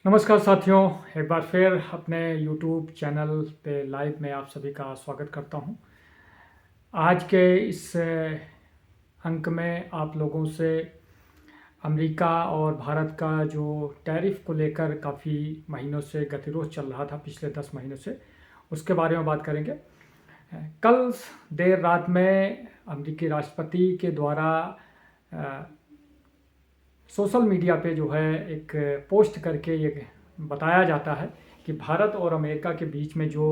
नमस्कार साथियों, एक बार फिर अपने YouTube चैनल पे लाइव में आप सभी का स्वागत करता हूं। आज के इस अंक में आप लोगों से अमेरिका और भारत का जो टैरिफ को लेकर काफ़ी महीनों से गतिरोध चल रहा था, पिछले 10 महीनों से, उसके बारे में बात करेंगे। कल देर रात में अमेरिकी राष्ट्रपति के द्वारा सोशल मीडिया पे जो है एक पोस्ट करके ये बताया जाता है कि भारत और अमेरिका के बीच में जो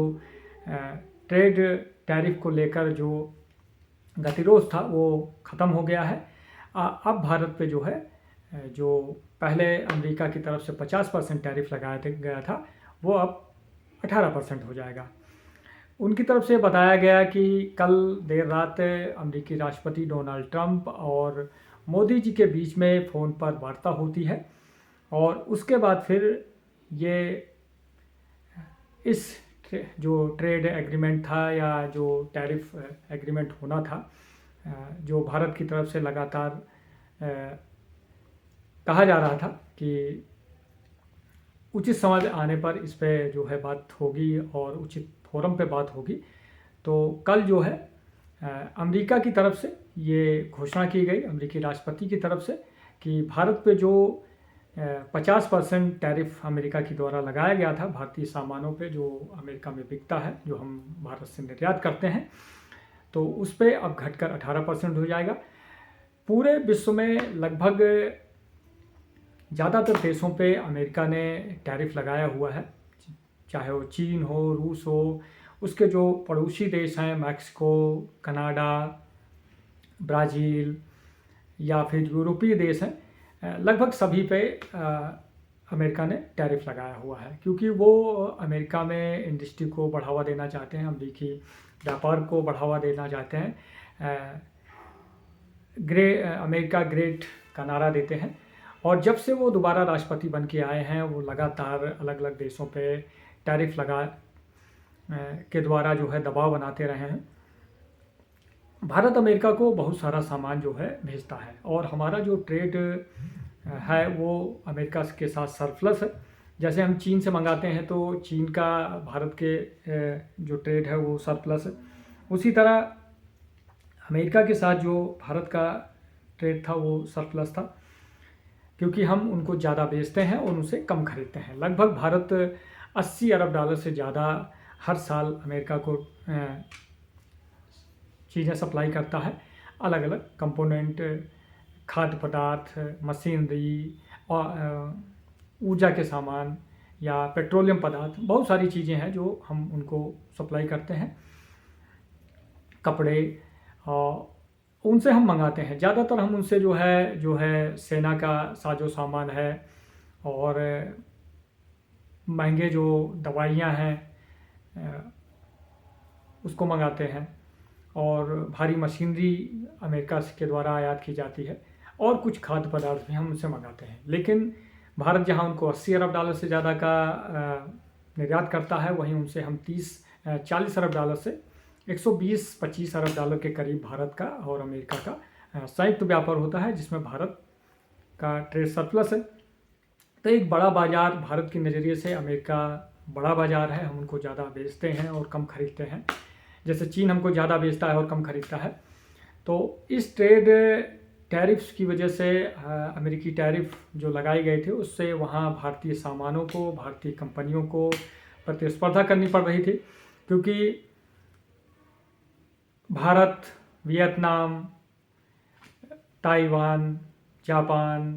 ट्रेड टैरिफ को लेकर जो गतिरोध था वो ख़त्म हो गया है। अब भारत पे जो है जो पहले अमेरिका की तरफ से 50% टैरिफ लगाया गया था वो अब 18% हो जाएगा। उनकी तरफ से बताया गया कि कल देर रात अमेरिकी राष्ट्रपति डोनाल्ड ट्रंप और मोदी जी के बीच में फ़ोन पर वार्ता होती है और उसके बाद फिर ये इस जो ट्रेड एग्रीमेंट था या जो टैरिफ एग्रीमेंट होना था, जो भारत की तरफ से लगातार कहा जा रहा था कि उचित समय आने पर इस पे जो है बात होगी और उचित फोरम पे बात होगी। तो कल जो है अमेरिका की तरफ से ये घोषणा की गई, अमेरिकी राष्ट्रपति की तरफ से, कि भारत पे जो 50% टैरिफ अमेरिका के द्वारा लगाया गया था भारतीय सामानों पे जो अमेरिका में बिकता है, जो हम भारत से निर्यात करते हैं, तो उस पर अब घटकर 18% हो जाएगा। पूरे विश्व में लगभग ज़्यादातर देशों पे अमेरिका ने टैरिफ लगाया हुआ है, चाहे वो चीन हो, रूस हो, उसके जो पड़ोसी देश हैं मैक्सिको, कनाडा, ब्राज़ील या फिर यूरोपीय देश हैं, लगभग सभी पे अमेरिका ने टैरिफ लगाया हुआ है, क्योंकि वो अमेरिका में इंडस्ट्री को बढ़ावा देना चाहते हैं, अमेरिकी व्यापार को बढ़ावा देना चाहते हैं। अमेरिका ग्रेट का नारा देते हैं और जब से वो दोबारा राष्ट्रपति बन के आए हैं वो लगातार अलग अलग देशों पे टैरिफ के द्वारा जो है दबाव बनाते रहे हैं। भारत अमेरिका को बहुत सारा सामान जो है भेजता है और हमारा जो ट्रेड है वो अमेरिका के साथ सरप्लस है। जैसे हम चीन से मंगाते हैं तो चीन का भारत के जो ट्रेड है वो सरप्लस है, उसी तरह अमेरिका के साथ जो भारत का ट्रेड था वो सरप्लस था, क्योंकि हम उनको ज़्यादा बेचते हैं और उनसे कम खरीदते हैं। लगभग भारत 80 अरब डॉलर से ज़्यादा हर साल अमेरिका को चीज़ें सप्लाई करता है, अलग अलग कंपोनेंट, खाद्य पदार्थ, मशीनरी और ऊर्जा के सामान या पेट्रोलियम पदार्थ, बहुत सारी चीज़ें हैं जो हम उनको सप्लाई करते हैं। कपड़े उनसे हम मंगाते हैं, ज़्यादातर हम उनसे जो है सेना का साजो सामान है और महंगे जो दवाइयाँ हैं उसको मंगाते हैं और भारी मशीनरी अमेरिका के द्वारा आयात की जाती है और कुछ खाद्य पदार्थ भी हम उनसे मंगाते हैं। लेकिन भारत जहां उनको 80 अरब डॉलर से ज़्यादा का निर्यात करता है, वहीं उनसे हम 40 अरब डॉलर से 120-25 अरब डॉलर के करीब भारत का और अमेरिका का संयुक्त व्यापार होता है, जिसमें भारत का ट्रेड सरप्लस है। तो एक बड़ा बाज़ार भारत के नज़रिए से अमेरिका बड़ा बाज़ार है, हम उनको ज़्यादा बेचते हैं और कम खरीदते हैं, जैसे चीन हमको ज़्यादा बेचता है और कम खरीदता है। तो इस ट्रेड टैरिफ्स की वजह से अमेरिकी टैरिफ जो लगाए गए थे उससे वहाँ भारतीय सामानों को, भारतीय कंपनियों को प्रतिस्पर्धा करनी पड़ रही थी, क्योंकि भारत, वियतनाम, ताइवान, जापान,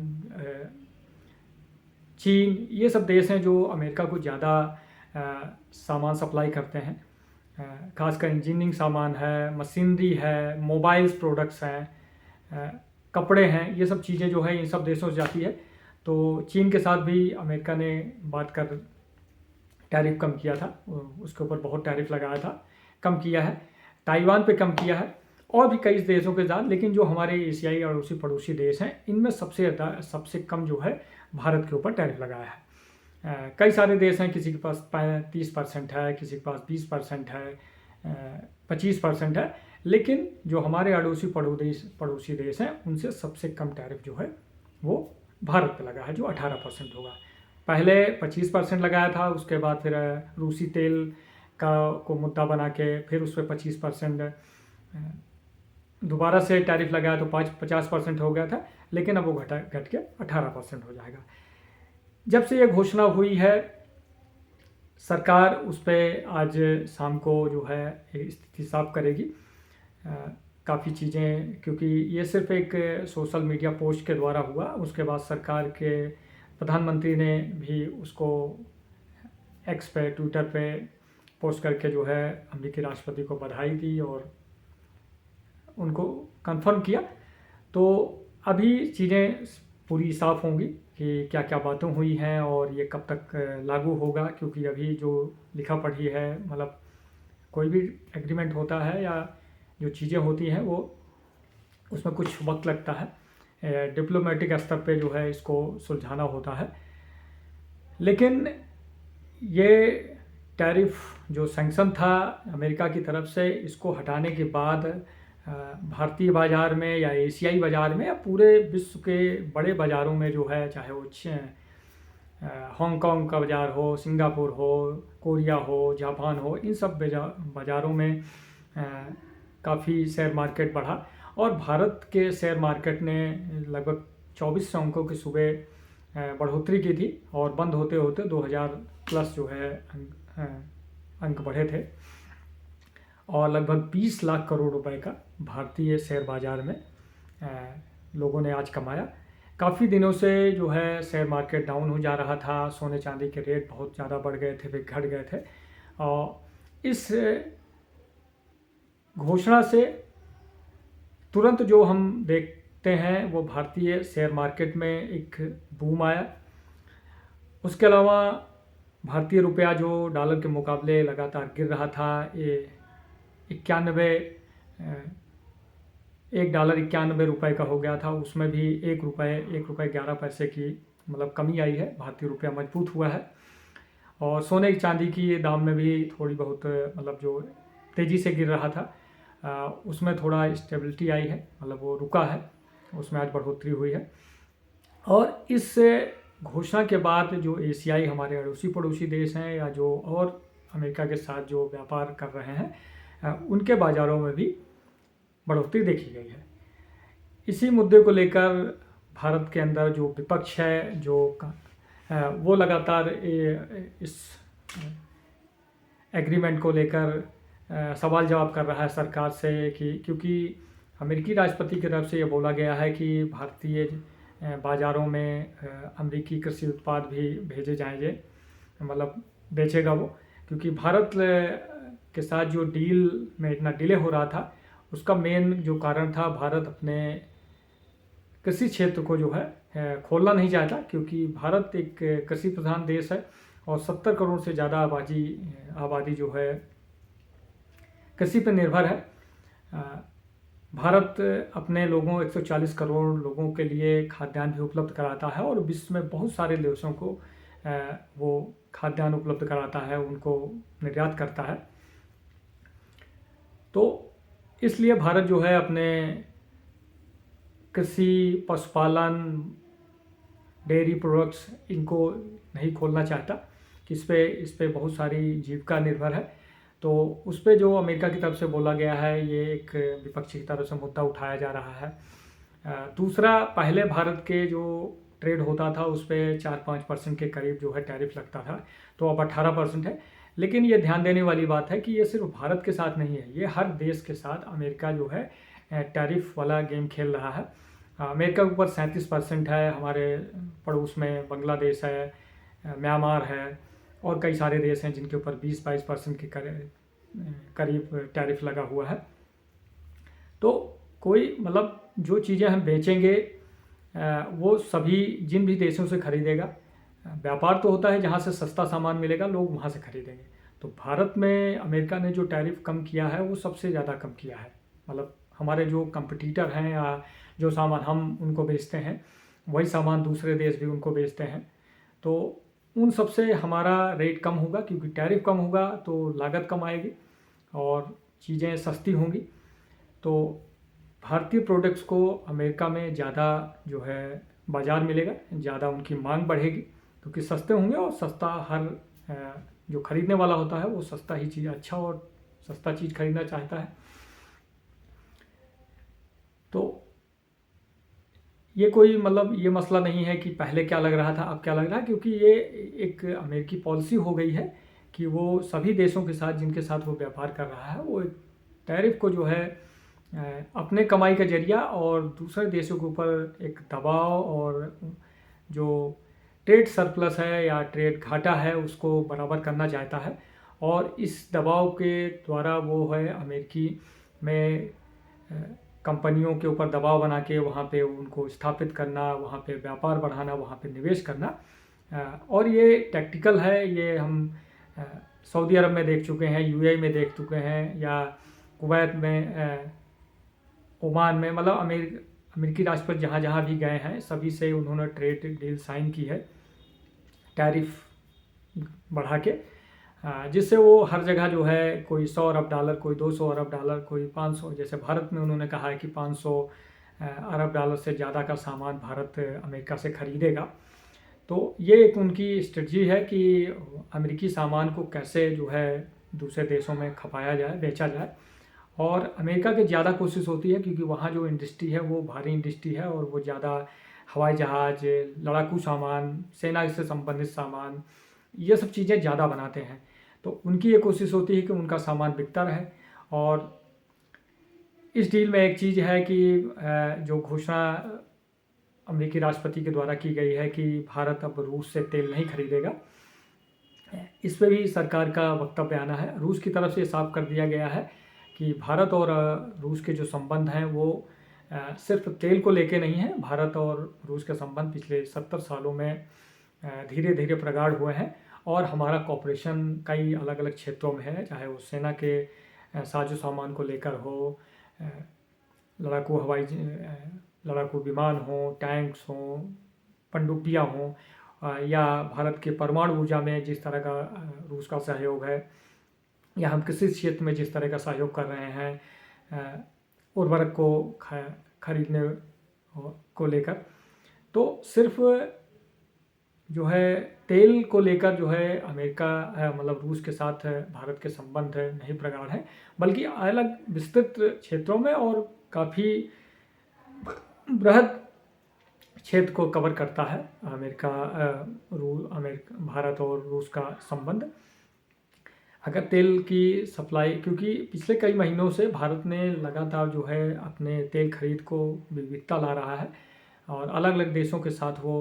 चीन, ये सब देश हैं जो अमेरिका को ज़्यादा सामान सप्लाई करते हैं, खासकर इंजीनियरिंग सामान है, मशीनरी है, मोबाइल्स प्रोडक्ट्स हैं, कपड़े हैं, ये सब चीज़ें जो है इन सब देशों से जाती है। तो चीन के साथ भी अमेरिका ने बात कर टैरिफ कम किया था, उसके ऊपर बहुत टैरिफ लगाया था, कम किया है। ताइवान पे कम किया है और भी कई देशों के साथ, लेकिन जो हमारे एशियाई और उसी पड़ोसी देश हैं इनमें सबसे कम जो है भारत के ऊपर टैरिफ लगाया है। कई सारे देश हैं, किसी के पास 30% है, किसी के पास 20% है, 25% है, लेकिन जो हमारे अड़ोसी पड़ोसी देश हैं उनसे सबसे कम टैरिफ जो है वो भारत पे लगा है, जो 18% होगा। पहले 25% लगाया था, उसके बाद फिर रूसी तेल का को मुद्दा बना के फिर उस पर 25% दोबारा से टैरिफ लगाया तो 50% हो गया था, लेकिन अब वो घट के 18% हो जाएगा। जब से ये घोषणा हुई है, सरकार उस पर आज शाम को जो है स्थिति साफ करेगी। काफ़ी चीज़ें, क्योंकि ये सिर्फ एक सोशल मीडिया पोस्ट के द्वारा हुआ, उसके बाद सरकार के प्रधानमंत्री ने भी उसको एक्स पे, ट्विटर पे पोस्ट करके जो है अमेरिकी राष्ट्रपति को बधाई दी और उनको कंफर्म किया। तो अभी चीज़ें पूरी साफ़ होंगी कि क्या क्या बातें हुई हैं और ये कब तक लागू होगा, क्योंकि अभी जो लिखा पढ़ी है, मतलब कोई भी एग्रीमेंट होता है या जो चीज़ें होती हैं वो उसमें कुछ वक्त लगता है, डिप्लोमेटिक स्तर पे जो है इसको सुलझाना होता है। लेकिन ये टैरिफ जो सैंक्शन था अमेरिका की तरफ से, इसको हटाने के बाद भारतीय बाज़ार में या एशियाई बाज़ार में या पूरे विश्व के बड़े बाज़ारों में जो है, चाहे वो हांगकांग का बाज़ार हो, सिंगापुर हो, कोरिया हो, जापान हो, इन सब बाज़ारों में काफ़ी शेयर मार्केट बढ़ा और भारत के शेयर मार्केट ने लगभग 2400 अंकों की सुबह बढ़ोतरी की थी और बंद होते होते 2000 प्लस जो है अंक बढ़े थे और लगभग 20 लाख करोड़ रुपए का भारतीय शेयर बाज़ार में लोगों ने आज कमाया। काफ़ी दिनों से जो है शेयर मार्केट डाउन हो जा रहा था, सोने चांदी के रेट बहुत ज़्यादा बढ़ गए थे, फिर घट गए थे और इस घोषणा से तुरंत जो हम देखते हैं वो भारतीय शेयर मार्केट में एक बूम आया। उसके अलावा भारतीय रुपया जो डॉलर के मुकाबले लगातार गिर रहा था, ये 1 डॉलर 91 रुपए का हो गया था, उसमें भी 1 रुपये 11 पैसे की मतलब कमी आई है। भारतीय रुपया मजबूत हुआ है और सोने चांदी की दाम में भी थोड़ी बहुत मतलब जो तेज़ी से गिर रहा था उसमें थोड़ा स्टेबिलिटी आई है, मतलब वो रुका है, उसमें आज बढ़ोतरी हुई है। और इस घोषणा के बाद जो एशियाई हमारे अड़ोसी पड़ोसी देश हैं या जो और अमेरिका के साथ जो व्यापार कर रहे हैं उनके बाज़ारों में भी बढ़ोतरी देखी गई है। इसी मुद्दे को लेकर भारत के अंदर जो विपक्ष है जो वो लगातार इस एग्रीमेंट को लेकर सवाल जवाब कर रहा है सरकार से कि क्योंकि अमेरिकी राष्ट्रपति की तरफ से ये बोला गया है कि भारतीय बाज़ारों में अमेरिकी कृषि उत्पाद भी भेजे जाएंगे, मतलब बेचेगा वो, क्योंकि भारत के साथ जो डील में इतना डिले हो रहा था उसका मेन जो कारण था, भारत अपने कृषि क्षेत्र को जो है खोलना नहीं चाहता, क्योंकि भारत एक कृषि प्रधान देश है और 70 करोड़ से ज़्यादा आबादी जो है कृषि पर निर्भर है। भारत अपने लोगों 140 करोड़ लोगों के लिए खाद्यान्न भी उपलब्ध कराता है और विश्व में बहुत सारे देशों को वो खाद्यान्न उपलब्ध कराता है, उनको निर्यात करता है। तो इसलिए भारत जो है अपने कृषि, पशुपालन, डेयरी प्रोडक्ट्स इनको नहीं खोलना चाहता कि इस पे बहुत सारी जीविका निर्भर है। तो उस पे जो अमेरिका की तरफ से बोला गया है, ये एक विपक्ष की तरफ से मुद्दा उठाया जा रहा है। दूसरा, पहले भारत के जो ट्रेड होता था उस पर 4-5% के करीब जो है टैरिफ लगता था, तो अब 18% है। लेकिन ये ध्यान देने वाली बात है कि ये सिर्फ भारत के साथ नहीं है, ये हर देश के साथ अमेरिका जो है टैरिफ वाला गेम खेल रहा है। अमेरिका के ऊपर 37% है, हमारे पड़ोस में बांग्लादेश है, म्यांमार है और कई सारे देश हैं जिनके ऊपर 20-22% के करीब टैरिफ लगा हुआ है। तो कोई मतलब जो चीज़ें हम बेचेंगे वो सभी जिन भी देशों से खरीदेगा, व्यापार तो होता है जहाँ से सस्ता सामान मिलेगा लोग वहाँ से खरीदेंगे। तो भारत में अमेरिका ने जो टैरिफ कम किया है वो सबसे ज़्यादा कम किया है, मतलब हमारे जो कंपटीटर हैं या जो सामान हम उनको बेचते हैं वही सामान दूसरे देश भी उनको बेचते हैं, तो उन सब से हमारा रेट कम होगा, क्योंकि टैरिफ कम होगा तो लागत कम आएगी और चीज़ें सस्ती होंगी। तो भारतीय प्रोडक्ट्स को अमेरिका में ज़्यादा जो है बाज़ार मिलेगा, ज़्यादा उनकी मांग बढ़ेगी क्योंकि सस्ते होंगे और सस्ता हर जो खरीदने वाला होता है वो सस्ता ही चीज़, अच्छा और सस्ता चीज़ खरीदना चाहता है। तो ये कोई मतलब ये मसला नहीं है कि पहले क्या लग रहा था अब क्या लग रहा है, क्योंकि ये एक अमेरिकी पॉलिसी हो गई है कि वो सभी देशों के साथ जिनके साथ वो व्यापार कर रहा है वो एक टैरिफ को जो है अपने कमाई का जरिया और दूसरे देशों के ऊपर एक दबाव और जो ट्रेड सरप्लस है या ट्रेड घाटा है उसको बराबर करना चाहता है। और इस दबाव के द्वारा वो है अमेरिकी में कंपनियों के ऊपर दबाव बना के वहाँ पे उनको स्थापित करना, वहाँ पे व्यापार बढ़ाना, वहाँ पे निवेश करना। और ये टैक्टिकल है, ये हम सऊदी अरब में देख चुके हैं, यूएई में देख चुके हैं, या कुवैत में, ओमान में, मतलब अमेरिकी राष्ट्रपति जहाँ जहाँ भी गए हैं सभी से उन्होंने ट्रेड डील साइन की है टैरिफ बढ़ा के, जिससे वो हर जगह जो है कोई 100 अरब डॉलर, कोई 200 अरब डॉलर, कोई 500, जैसे भारत में उन्होंने कहा है कि 500 अरब डॉलर से ज़्यादा का सामान भारत अमेरिका से ख़रीदेगा। तो ये एक उनकी स्ट्रेटजी है कि अमेरिकी सामान को कैसे जो है दूसरे देशों में खपाया जाए, बेचा जाए। और अमेरिका की ज़्यादा कोशिश होती है क्योंकि वहाँ जो इंडस्ट्री है वो भारी इंडस्ट्री है और वो ज़्यादा हवाई जहाज़, लड़ाकू सामान, सेना से संबंधित सामान, ये सब चीज़ें ज़्यादा बनाते हैं। तो उनकी ये कोशिश होती है कि उनका सामान बिकता रहे। और इस डील में एक चीज़ है कि जो घोषणा अमेरिकी राष्ट्रपति के द्वारा की गई है कि भारत अब रूस से तेल नहीं खरीदेगा, इस पर भी सरकार का वक्तव्य आना है। रूस की तरफ से साफ कर दिया गया है कि भारत और रूस के जो संबंध हैं वो सिर्फ तेल को लेके नहीं है। भारत और रूस के संबंध पिछले 70 सालों में धीरे धीरे प्रगाढ़ हुए हैं और हमारा कॉपरेशन कई अलग अलग क्षेत्रों में है, चाहे वो सेना के साजो सामान को लेकर हो, लड़ाकू लड़ाकू विमान हो, टैंक्स हों, पनडुब्बियाँ हों, या भारत के परमाणु ऊर्जा में जिस तरह का रूस का सहयोग है, या हम किसी क्षेत्र में जिस तरह का सहयोग कर रहे हैं उर्वरक को खरीदने को लेकर। तो सिर्फ जो है तेल को लेकर जो है अमेरिका मतलब रूस के साथ भारत के संबंध नहीं प्रगाढ़ हैं, बल्कि अलग विस्तृत क्षेत्रों में और काफ़ी बृहद क्षेत्र को कवर करता है भारत और रूस का संबंध। अगर तेल की सप्लाई, क्योंकि पिछले कई महीनों से भारत ने लगातार जो है अपने तेल खरीद को विविधता ला रहा है और अलग अलग देशों के साथ वो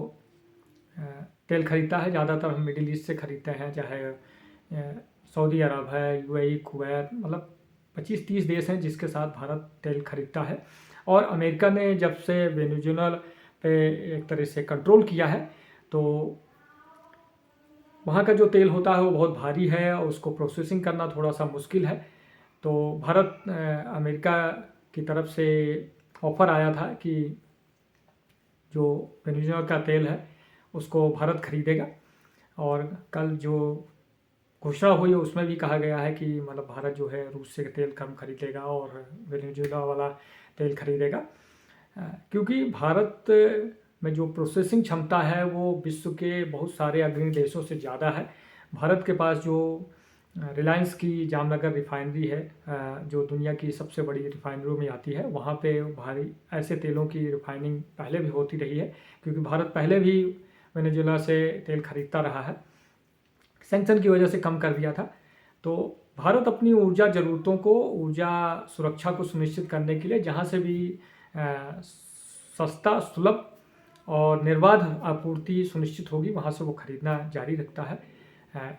तेल खरीदता है। ज़्यादातर हम मिडिल ईस्ट से खरीदते हैं, चाहे सऊदी अरब है, यूएई, कुवैत, मतलब 25-30 देश हैं जिसके साथ भारत तेल खरीदता है। और अमेरिका ने जब से वेनेजुएला पे एक तरह से कंट्रोल किया है तो वहाँ का जो तेल होता है वो बहुत भारी है और उसको प्रोसेसिंग करना थोड़ा सा मुश्किल है। तो भारत अमेरिका की तरफ से ऑफ़र आया था कि जो वेनेजुएला का तेल है उसको भारत खरीदेगा, और कल जो घोषणा हुई है उसमें भी कहा गया है कि मतलब भारत जो है रूस से तेल कम खरीदेगा और वेनेजुएला वाला तेल खरीदेगा, क्योंकि भारत में जो प्रोसेसिंग क्षमता है वो विश्व के बहुत सारे अग्रणी देशों से ज़्यादा है। भारत के पास जो रिलायंस की जामनगर रिफाइनरी है, जो दुनिया की सबसे बड़ी रिफाइनरियों में आती है, वहाँ पे भारी ऐसे तेलों की रिफाइनिंग पहले भी होती रही है, क्योंकि भारत पहले भी वेनेजुएला से तेल खरीदता रहा है, सैंक्शन की वजह से कम कर दिया था। तो भारत अपनी ऊर्जा ज़रूरतों को, ऊर्जा सुरक्षा को सुनिश्चित करने के लिए जहाँ से भी सस्ता, सुलभ और निर्बाध आपूर्ति सुनिश्चित होगी वहाँ से वो खरीदना जारी रखता है।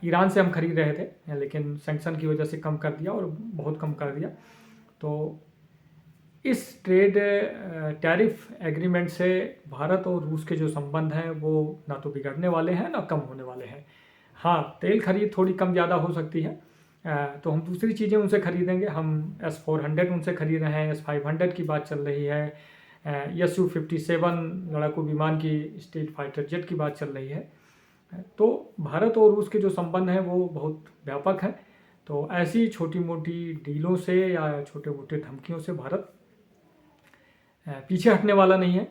ईरान से हम खरीद रहे थे लेकिन सैंक्शन की वजह से कम कर दिया और बहुत कम कर दिया। तो इस ट्रेड टैरिफ एग्रीमेंट से भारत और रूस के जो संबंध हैं वो ना तो बिगड़ने वाले हैं ना कम होने वाले हैं। हाँ, तेल खरीद थोड़ी कम ज़्यादा हो सकती है, तो हम दूसरी चीज़ें उनसे खरीदेंगे। हम S-400 उनसे खरीद रहे हैं, S-500 की बात चल रही है, Su-57 लड़ाकू विमान की, स्टील फाइटर जेट की बात चल रही है। तो भारत और रूस के जो संबंध हैं वो बहुत व्यापक हैं। तो ऐसी छोटी मोटी डीलों से या छोटे मोटे धमकियों से भारत पीछे हटने वाला नहीं है।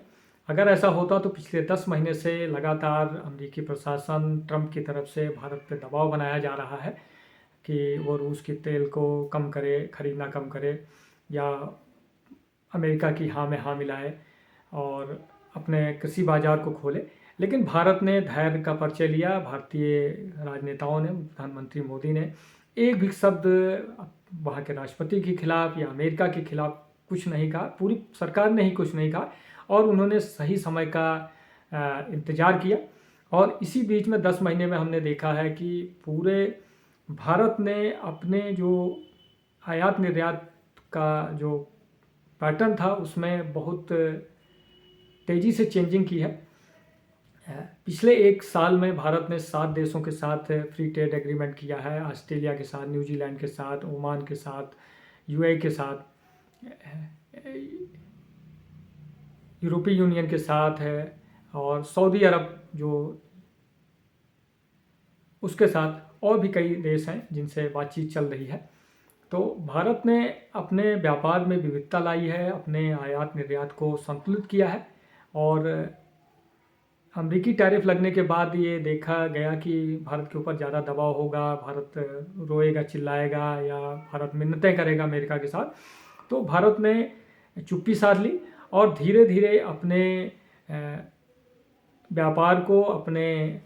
अगर ऐसा होता तो पिछले 10 महीने से लगातार अमेरिकी प्रशासन ट्रंप की तरफ से भारत पे दबाव बनाया जा रहा है कि वो रूस के तेल को कम करे, खरीदना कम करे, या अमेरिका की हाँ में हाँ मिलाए और अपने कृषि बाजार को खोले। लेकिन भारत ने धैर्य का परिचय लिया। भारतीय राजनेताओं ने, प्रधानमंत्री मोदी ने एक भी शब्द वहाँ के राष्ट्रपति के खिलाफ या अमेरिका के खिलाफ कुछ नहीं कहा। पूरी सरकार ने ही कुछ नहीं कहा और उन्होंने सही समय का इंतज़ार किया। और इसी बीच में 10 महीने में हमने देखा है कि पूरे भारत ने अपने जो आयात निर्यात का जो पैटर्न था उसमें बहुत तेज़ी से चेंजिंग की है। पिछले एक साल में भारत ने 7 देशों के साथ फ्री ट्रेड एग्रीमेंट किया है। ऑस्ट्रेलिया के साथ, न्यूजीलैंड के साथ, ओमान के साथ, यूएई के साथ, यूरोपीय यूनियन के साथ है, और सऊदी अरब जो उसके साथ और भी कई देश हैं जिनसे बातचीत चल रही है। तो भारत ने अपने व्यापार में विविधता लाई है, अपने आयात निर्यात को संतुलित किया है। और अमेरिकी टैरिफ लगने के बाद ये देखा गया कि भारत के ऊपर ज़्यादा दबाव होगा, भारत रोएगा, चिल्लाएगा या भारत मिन्नतें करेगा अमेरिका के साथ। तो भारत ने चुप्पी साध ली और धीरे धीरे अपने व्यापार को अपने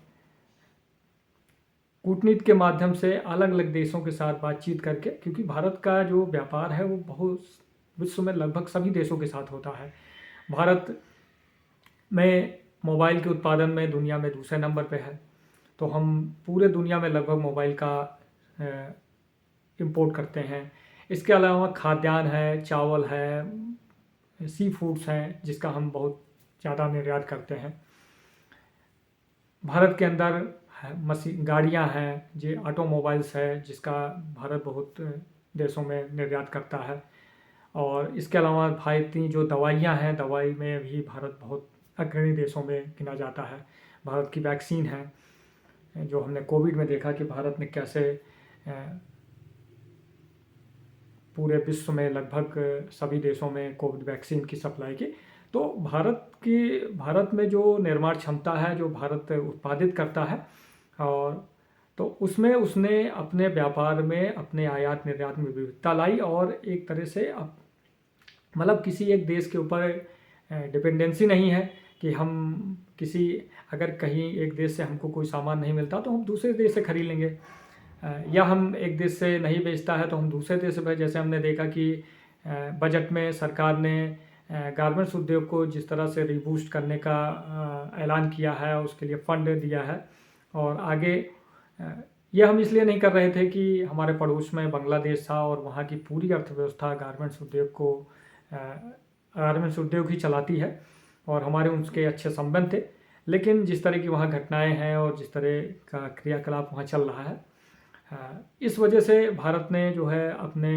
कूटनीति के माध्यम से अलग अलग देशों के साथ बातचीत करके, क्योंकि भारत का जो व्यापार है वो बहुत विश्व में लगभग सभी देशों के साथ होता है। भारत में मोबाइल के उत्पादन में दुनिया में दूसरे नंबर पे है। तो हम पूरे दुनिया में लगभग मोबाइल का इंपोर्ट करते हैं। इसके अलावा खाद्यान्न है, चावल है, सी फूड्स हैं जिसका हम बहुत ज़्यादा निर्यात करते हैं। भारत के अंदर मशीन गाड़ियाँ हैं, जो ऑटोमोबाइल्स है जिसका भारत बहुत देशों में निर्यात करता है। और इसके अलावा भारतीय जो दवाइयाँ हैं, दवाई में भी भारत बहुत अग्रणी देशों में गिना जाता है। भारत की वैक्सीन है जो हमने कोविड में देखा कि भारत ने कैसे पूरे विश्व में लगभग सभी देशों में कोविड वैक्सीन की सप्लाई की। तो भारत में जो निर्माण क्षमता है, जो भारत उत्पादित करता है, और तो उसमें उसने अपने व्यापार में अपने आयात निर्यात में विविधता लाई और एक तरह से मतलब किसी एक देश के ऊपर डिपेंडेंसी नहीं है कि हम किसी, अगर कहीं एक देश से हमको कोई सामान नहीं मिलता तो हम दूसरे देश से खरीद लेंगे, या हम एक देश से नहीं बेचता है तो हम दूसरे देश से। जैसे हमने देखा कि बजट में सरकार ने गारमेंट्स उद्योग को जिस तरह से रीबूस्ट करने का ऐलान किया है, उसके लिए फंड दिया है। और आगे यह हम इसलिए नहीं कर रहे थे कि हमारे पड़ोस में बांग्लादेश था और वहाँ की पूरी अर्थव्यवस्था गारमेंट्स उद्योग ही चलाती है और हमारे उनके अच्छे संबंध थे। लेकिन जिस तरह की वहाँ घटनाएं हैं और जिस तरह का क्रियाकलाप वहाँ चल रहा है, इस वजह से भारत ने जो है अपने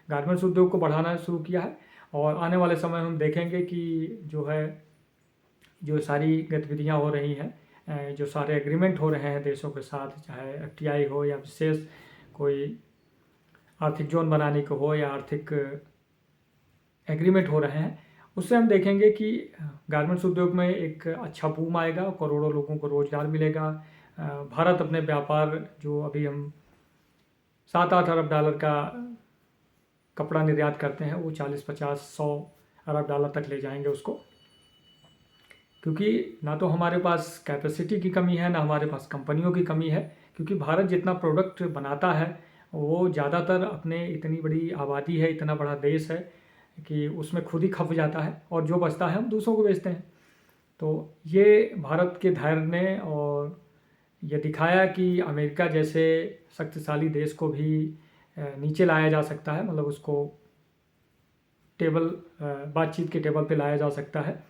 गारमेंट्स उद्योग को बढ़ाना शुरू किया है। और आने वाले समय हम देखेंगे कि जो सारी गतिविधियाँ हो रही हैं, जो सारे एग्रीमेंट हो रहे हैं देशों के साथ, चाहे FTI हो या विशेष कोई आर्थिक जोन बनाने को हो या आर्थिक एग्रीमेंट हो रहे हैं, उससे हम देखेंगे कि गारमेंट्स उद्योग में एक अच्छा बूम आएगा, करोड़ों लोगों को रोज़गार मिलेगा। भारत अपने व्यापार, जो अभी हम 7-8 अरब डॉलर का कपड़ा निर्यात करते हैं, वो 40-50-100 अरब डॉलर तक ले जाएंगे उसको, क्योंकि ना तो हमारे पास कैपेसिटी की कमी है, ना हमारे पास कंपनियों की कमी है। क्योंकि भारत जितना प्रोडक्ट बनाता है वो ज़्यादातर अपने, इतनी बड़ी आबादी है, इतना बड़ा देश है कि उसमें खुद ही खप जाता है और जो बचता है हम दूसरों को बेचते हैं। तो ये भारत के धैर्य ने और ये दिखाया कि अमेरिका जैसे शक्तिशाली देश को भी नीचे लाया जा सकता है, मतलब उसको बातचीत के टेबल पे लाया जा सकता है।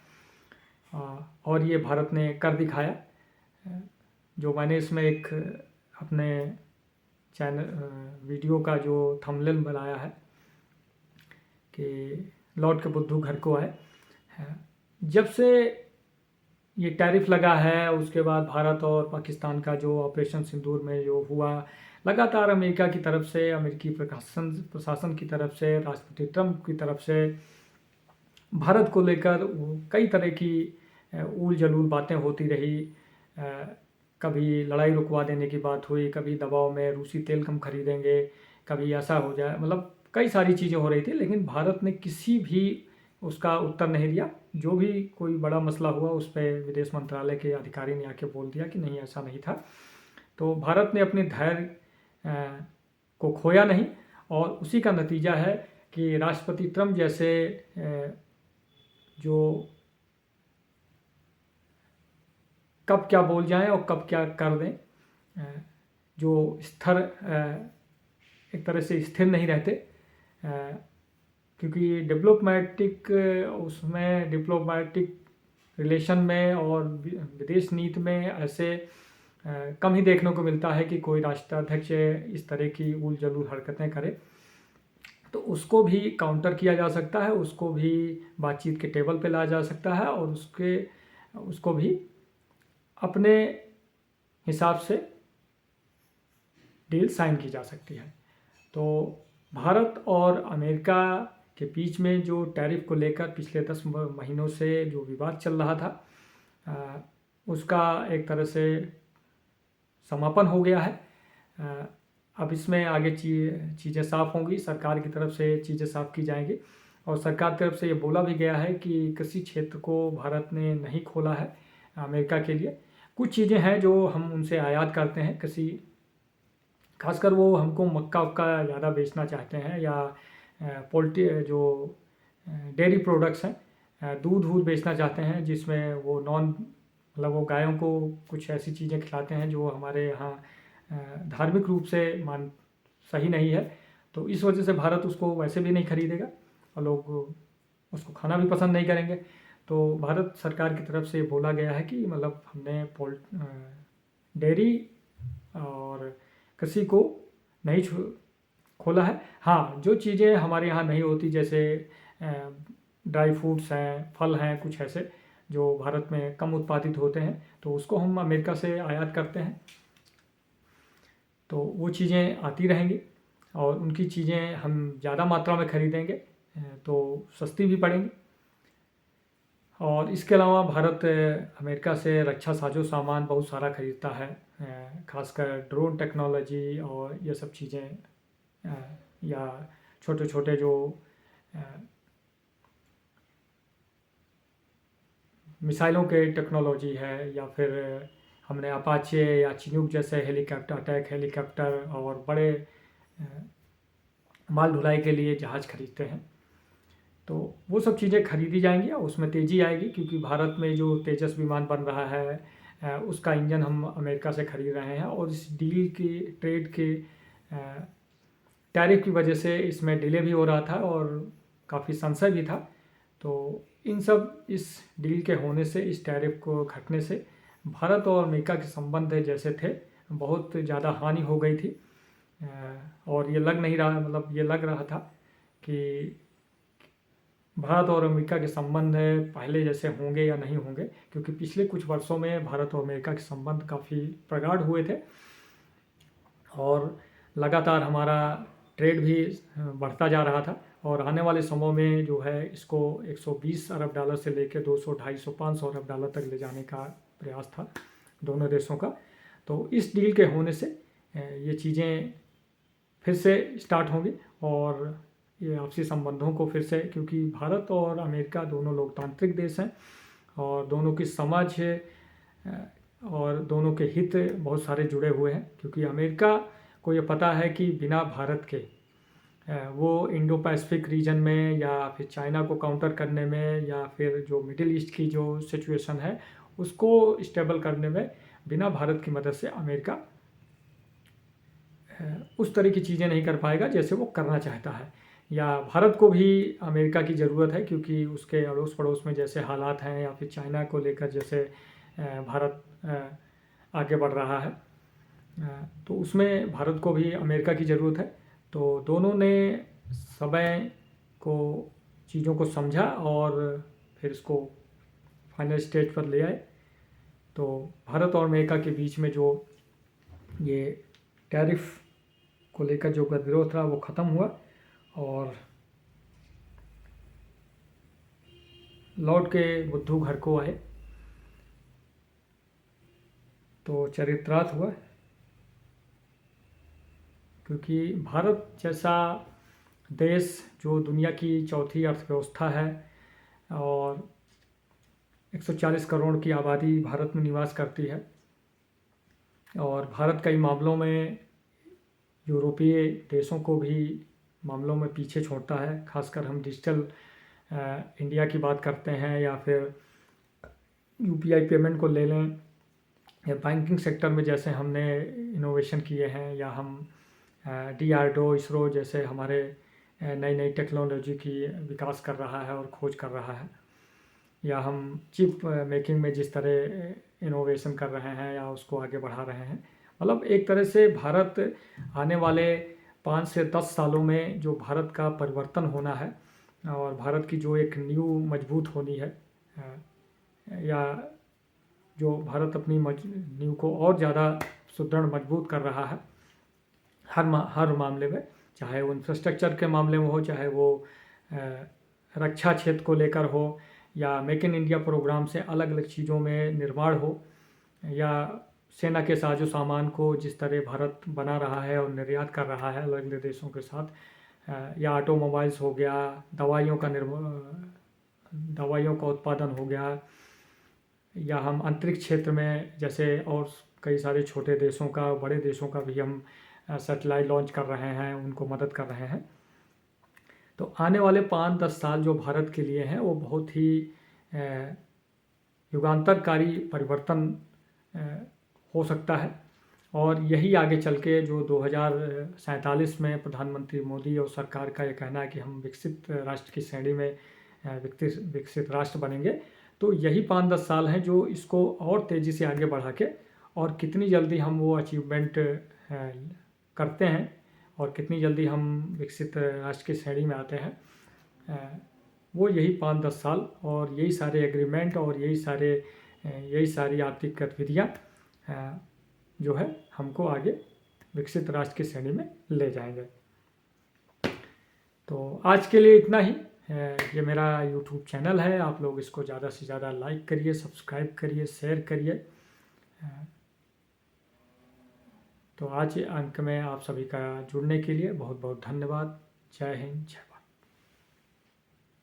और ये भारत ने कर दिखाया। जो मैंने इसमें एक अपने चैनल वीडियो का जो थंबनेल बनाया है कि लौट के बुद्धू घर को आए। जब से ये टैरिफ लगा है उसके बाद भारत और पाकिस्तान का जो ऑपरेशन सिंदूर में जो हुआ, लगातार अमेरिका की तरफ से, अमेरिकी प्रशासन की तरफ से, राष्ट्रपति ट्रंप की तरफ से भारत को लेकर कई तरह की ऊल जलूल बातें होती रही। कभी लड़ाई रुकवा देने की बात हुई, कभी दबाव में रूसी तेल कम खरीदेंगे, कभी ऐसा हो जाए, मतलब कई सारी चीज़ें हो रही थी, लेकिन भारत ने किसी भी उसका उत्तर नहीं दिया। जो भी कोई बड़ा मसला हुआ उस पर विदेश मंत्रालय के अधिकारी ने आके बोल दिया कि नहीं, ऐसा नहीं था। तो भारत ने अपने धैर्य को खोया नहीं, और उसी का नतीजा है कि राष्ट्रपति ट्रम्प जैसे जो कब क्या बोल जाएं और कब क्या कर दें, जो स्थिर, एक तरह से स्थिर नहीं रहते, क्योंकि डिप्लोमेटिक रिलेशन में और विदेश नीति में ऐसे कम ही देखने को मिलता है कि कोई राष्ट्राध्यक्ष इस तरह की उल जलूल हरकतें करे। तो उसको भी काउंटर किया जा सकता है, उसको भी बातचीत के टेबल पे लाया जा सकता है, और उसको भी अपने हिसाब से डील साइन की जा सकती है। तो भारत और अमेरिका के बीच में जो टैरिफ को लेकर पिछले 10 महीनों से जो विवाद चल रहा था, उसका एक तरह से समापन हो गया है। अब इसमें आगे चीज़ें साफ़ होंगी, सरकार की तरफ से चीज़ें साफ़ की जाएंगी, और सरकार की तरफ से ये बोला भी गया है कि कृषि क्षेत्र को भारत ने नहीं खोला है अमेरिका के लिए। कुछ चीज़ें हैं जो हम उनसे आयात करते हैं, कृषि, खासकर वो हमको मक्का उक्का ज़्यादा बेचना चाहते हैं, या पोल्ट्री जो डेयरी प्रोडक्ट्स हैं, दूध वूध बेचना चाहते हैं, जिसमें वो मतलब वो गायों को कुछ ऐसी चीज़ें खिलाते हैं जो हमारे यहाँ धार्मिक रूप से सही नहीं है। तो इस वजह से भारत उसको वैसे भी नहीं खरीदेगा, और लोग उसको खाना भी पसंद नहीं करेंगे। तो भारत सरकार की तरफ से बोला गया है कि मतलब हमने डेयरी और कृषि को नहीं खोला है। हाँ, जो चीज़ें हमारे यहाँ नहीं होती, जैसे ड्राई फ्रूट्स हैं, फल हैं, कुछ ऐसे जो भारत में कम उत्पादित होते हैं, तो उसको हम अमेरिका से आयात करते हैं। तो वो चीज़ें आती रहेंगी, और उनकी चीज़ें हम ज़्यादा मात्रा में खरीदेंगे तो सस्ती भी पड़ेंगी। और इसके अलावा भारत अमेरिका से रक्षा साजो सामान बहुत सारा खरीदता है, खासकर ड्रोन टेक्नोलॉजी और ये सब चीज़ें, या छोटे छोटे जो मिसाइलों के टेक्नोलॉजी है, या फिर हमने अपाचे या चिनूक जैसे हेलीकॉप्टर और बड़े माल ढुलाई के लिए जहाज़ खरीदते हैं। तो वो सब चीज़ें खरीदी जाएंगी और उसमें तेज़ी आएगी, क्योंकि भारत में जो तेजस विमान बन रहा है उसका इंजन हम अमेरिका से खरीद रहे हैं, और इस डील की ट्रेड के टैरिफ की वजह से इसमें डिले भी हो रहा था और काफ़ी संशय भी था। तो इस डील के होने से, इस टैरिफ को घटने से भारत और अमेरिका के संबंध जैसे थे बहुत ज़्यादा हानि हो गई थी, और ये लग रहा था कि भारत और अमेरिका के संबंध पहले जैसे होंगे या नहीं होंगे, क्योंकि पिछले कुछ वर्षों में भारत और अमेरिका के संबंध काफ़ी प्रगाढ़ हुए थे, और लगातार हमारा ट्रेड भी बढ़ता जा रहा था। और आने वाले समय में जो है इसको 120 अरब डॉलर से लेकर 200, 250, 500 अरब डॉलर तक ले जाने का प्रयास था दोनों देशों का। तो इस डील के होने से ये चीज़ें फिर से स्टार्ट होंगी, और ये आपसी संबंधों को फिर से, क्योंकि भारत और अमेरिका दोनों लोकतांत्रिक देश हैं, और दोनों की समझ और दोनों के हित बहुत सारे जुड़े हुए हैं। क्योंकि अमेरिका को ये पता है कि बिना भारत के वो इंडो पैसिफिक रीजन में, या फिर चाइना को काउंटर करने में, या फिर जो मिडिल ईस्ट की जो सिचुएशन है उसको स्टेबल करने में, बिना भारत की मदद से अमेरिका उस तरह की चीज़ें नहीं कर पाएगा जैसे वो करना चाहता है। या भारत को भी अमेरिका की ज़रूरत है, क्योंकि उसके अड़ोस पड़ोस में जैसे हालात हैं, या फिर चाइना को लेकर जैसे भारत आगे बढ़ रहा है, तो उसमें भारत को भी अमेरिका की ज़रूरत है। तो दोनों ने समय को, चीज़ों को समझा और फिर इसको फाइनल स्टेज पर ले आए। तो भारत और अमेरिका के बीच में जो ये टैरिफ को लेकर जो गतिरोध था वो ख़त्म हुआ, और लौट के बुद्धू घर को आए। तो चरित्रार्थ हुआ, क्योंकि भारत जैसा देश जो दुनिया की चौथी अर्थव्यवस्था है और 140 करोड़ की आबादी भारत में निवास करती है, और भारत कई मामलों में यूरोपीय देशों को भी मामलों में पीछे छोड़ता है। खासकर हम डिजिटल इंडिया की बात करते हैं या फिर यूपीआई पेमेंट को ले लें, या बैंकिंग सेक्टर में जैसे हमने इनोवेशन किए हैं, या हम DRDO इसरो जैसे हमारे नई नई टेक्नोलॉजी की विकास कर रहा है और खोज कर रहा है, या हम चिप मेकिंग में जिस तरह इनोवेशन कर रहे हैं या उसको आगे बढ़ा रहे हैं। मतलब एक तरह से भारत आने वाले 5 से 10 सालों में जो भारत का परिवर्तन होना है और भारत की जो एक नींव मजबूत होनी है, या जो भारत अपनी नींव को और ज़्यादा सुदृढ़ मजबूत कर रहा है हर मामले में, चाहे वो इंफ्रास्ट्रक्चर के मामले में हो, चाहे वो रक्षा क्षेत्र को लेकर हो, या मेक इन इंडिया प्रोग्राम से अलग अलग चीज़ों में निर्माण हो, या सेना के साजो सामान को जिस तरह भारत बना रहा है और निर्यात कर रहा है अलग अलग देशों के साथ, या ऑटोमोबाइल्स हो गया, दवाइयों का उत्पादन हो गया, या हम अंतरिक्ष क्षेत्र में जैसे और कई सारे छोटे देशों का, बड़े देशों का भी हम सैटेलाइट लॉन्च कर रहे हैं, उनको मदद कर रहे हैं। तो आने वाले 5-10 साल जो भारत के लिए हैं वो बहुत ही युगांतरकारी परिवर्तन हो सकता है, और यही आगे चल के जो 2047 में प्रधानमंत्री मोदी और सरकार का ये कहना है कि हम विकसित राष्ट्र की श्रेणी में विकसित राष्ट्र बनेंगे, तो यही 5-10 साल हैं जो इसको और तेज़ी से आगे बढ़ा के, और कितनी जल्दी हम वो अचीवमेंट करते हैं और कितनी जल्दी हम विकसित राष्ट्र की श्रेणी में आते हैं, वो यही 5-10 साल और यही सारे एग्रीमेंट और यही सारी आर्थिक गतिविधियाँ जो है हमको आगे विकसित राष्ट्र की श्रेणी में ले जाएंगे। तो आज के लिए इतना ही। ये मेरा YouTube चैनल है, आप लोग इसको ज़्यादा से ज़्यादा लाइक करिए, सब्सक्राइब करिए, शेयर करिए। तो आज अंक में आप सभी का जुड़ने के लिए बहुत बहुत धन्यवाद। जय हिंद, जय भारत।